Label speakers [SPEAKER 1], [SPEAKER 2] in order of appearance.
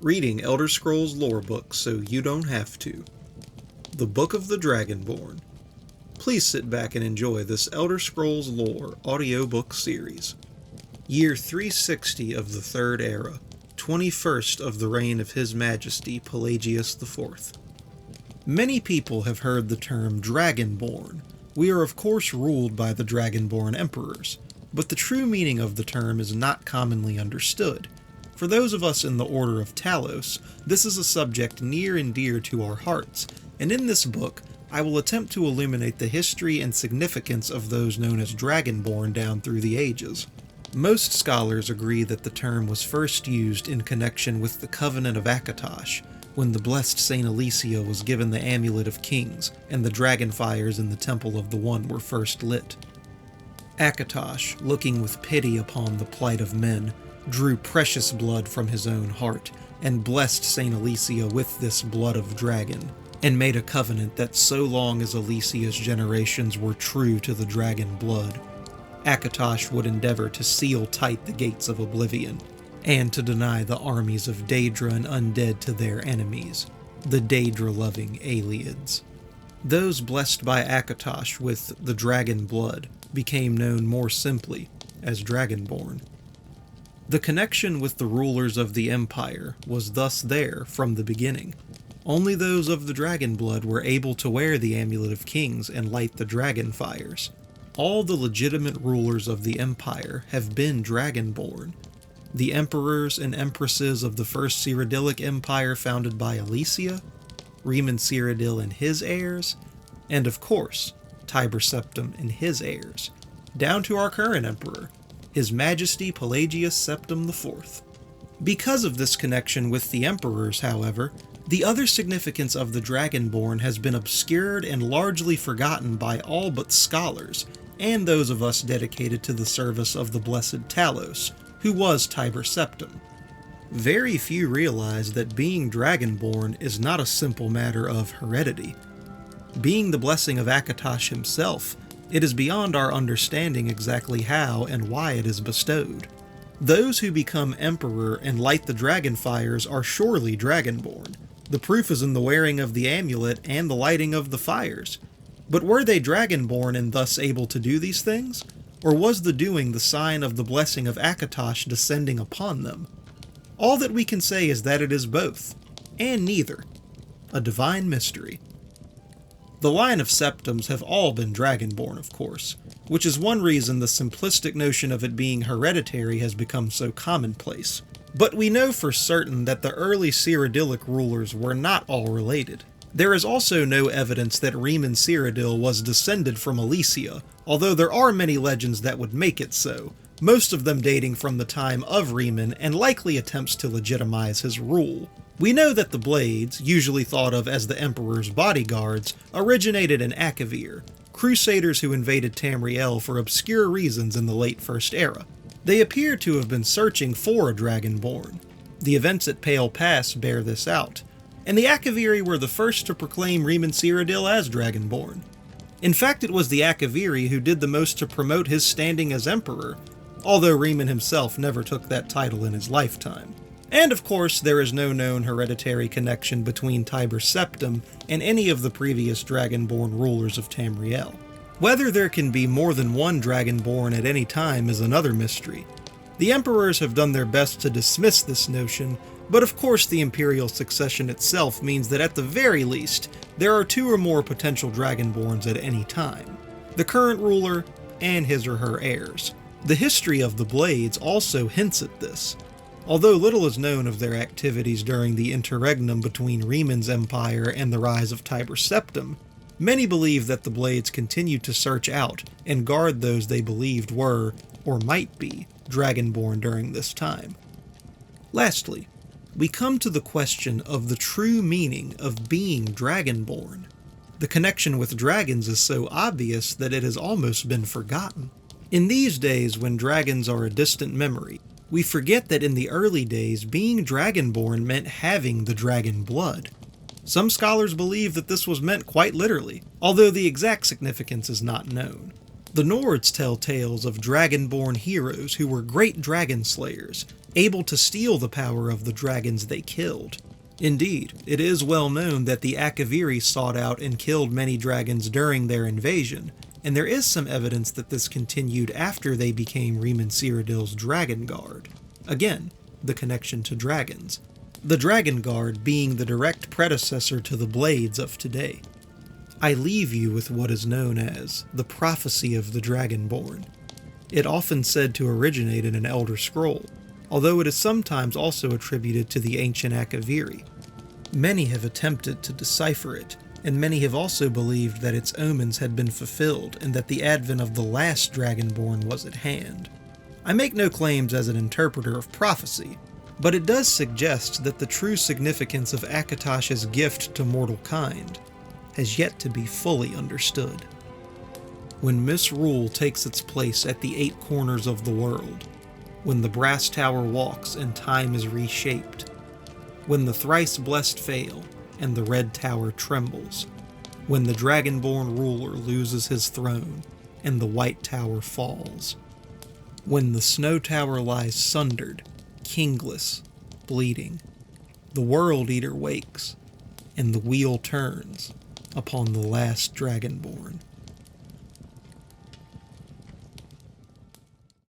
[SPEAKER 1] reading Elder Scrolls lore books so you don't have to. The Book of the Dragonborn. Please sit back and enjoy this Elder Scrolls lore audiobook series. Year 360 of the Third Era, 21st of the reign of His Majesty Pelagius IV. Many people have heard the term Dragonborn. We are of course ruled by the Dragonborn emperors, but the true meaning of the term is not commonly understood. For those of us in the Order of Talos, this is a subject near and dear to our hearts, and in this book, I will attempt to illuminate the history and significance of those known as Dragonborn down through the ages. Most scholars agree that the term was first used in connection with the Covenant of Akatosh, when the blessed Saint Alicia was given the Amulet of Kings, and the dragonfires in the Temple of the One were first lit. Akatosh, looking with pity upon the plight of men, drew precious blood from his own heart, and blessed Saint Alicia with this blood of dragon, and made a covenant that so long as Alicia's generations were true to the dragon blood, Akatosh would endeavor to seal tight the gates of oblivion, and to deny the armies of Daedra and undead to their enemies, the Daedra-loving Aliads. Those blessed by Akatosh with the dragon blood became known more simply as Dragonborn. The connection with the rulers of the Empire was thus there from the beginning. Only those of the dragon blood were able to wear the Amulet of Kings and light the dragon fires. All the legitimate rulers of the Empire have been Dragonborn. The emperors and empresses of the First Cyrodiilic Empire founded by Alicia, Riemann Cyrodiil and his heirs, and of course, Tiber Septim and his heirs, down to our current emperor, His Majesty Pelagius Septim IV. Because of this connection with the emperors, however, the other significance of the Dragonborn has been obscured and largely forgotten by all but scholars, and those of us dedicated to the service of the blessed Talos, who was Tiber Septim. Very few realize that being Dragonborn is not a simple matter of heredity. Being the blessing of Akatosh himself, it is beyond our understanding exactly how and why it is bestowed. Those who become emperor and light the dragon fires are surely Dragonborn. The proof is in the wearing of the amulet and the lighting of the fires. But were they Dragonborn and thus able to do these things? Or was the doing the sign of the blessing of Akatosh descending upon them? All that we can say is that it is both, and neither. A divine mystery. The line of Septims have all been Dragonborn, of course, which is one reason the simplistic notion of it being hereditary has become so commonplace. But we know for certain that the early Cyrodiilic rulers were not all related. There is also no evidence that Riemann Cyrodiil was descended from Alicia, although there are many legends that would make it so, most of them dating from the time of Riemann and likely attempts to legitimize his rule. We know that the Blades, usually thought of as the Emperor's bodyguards, originated in Akavir, crusaders who invaded Tamriel for obscure reasons in the late First Era. They appear to have been searching for a Dragonborn. The events at Pale Pass bear this out, and the Akaviri were the first to proclaim Riemann Cyrodiil as Dragonborn. In fact, it was the Akaviri who did the most to promote his standing as Emperor, although Riemann himself never took that title in his lifetime. And of course, there is no known hereditary connection between Tiber Septim and any of the previous Dragonborn rulers of Tamriel. Whether there can be more than one Dragonborn at any time is another mystery. The emperors have done their best to dismiss this notion, but of course the imperial succession itself means that at the very least, there are two or more potential Dragonborns at any time. The current ruler, and his or her heirs. The history of the Blades also hints at this. Although little is known of their activities during the interregnum between Riemann's empire and the rise of Tiber Septim, many believe that the Blades continued to search out and guard those they believed were, or might be, Dragonborn during this time. Lastly, we come to the question of the true meaning of being Dragonborn. The connection with dragons is so obvious that it has almost been forgotten. In these days, when dragons are a distant memory, we forget that in the early days, being Dragonborn meant having the dragon blood. Some scholars believe that this was meant quite literally, although the exact significance is not known. The Nords tell tales of Dragonborn heroes who were great dragon slayers, able to steal the power of the dragons they killed. Indeed, it is well known that the Akaviri sought out and killed many dragons during their invasion, and there is some evidence that this continued after they became Riemann Cyrodiil's Dragon Guard. Again, the connection to dragons. The Dragon Guard being the direct predecessor to the Blades of today. I leave you with what is known as the prophecy of the Dragonborn. It often said to originate in an Elder Scroll, although it is sometimes also attributed to the ancient Akaviri. Many have attempted to decipher it, and many have also believed that its omens had been fulfilled and that the advent of the last Dragonborn was at hand. I make no claims as an interpreter of prophecy, but it does suggest that the true significance of Akatosh's gift to mortal kind has yet to be fully understood. When misrule takes its place at the 8 corners of the world, when the brass tower walks and time is reshaped, when the thrice blessed fail and the red tower trembles, when the Dragonborn ruler loses his throne and the white tower falls, when the snow tower lies sundered, kingless, bleeding, the World Eater wakes, and the wheel turns upon the last Dragonborn.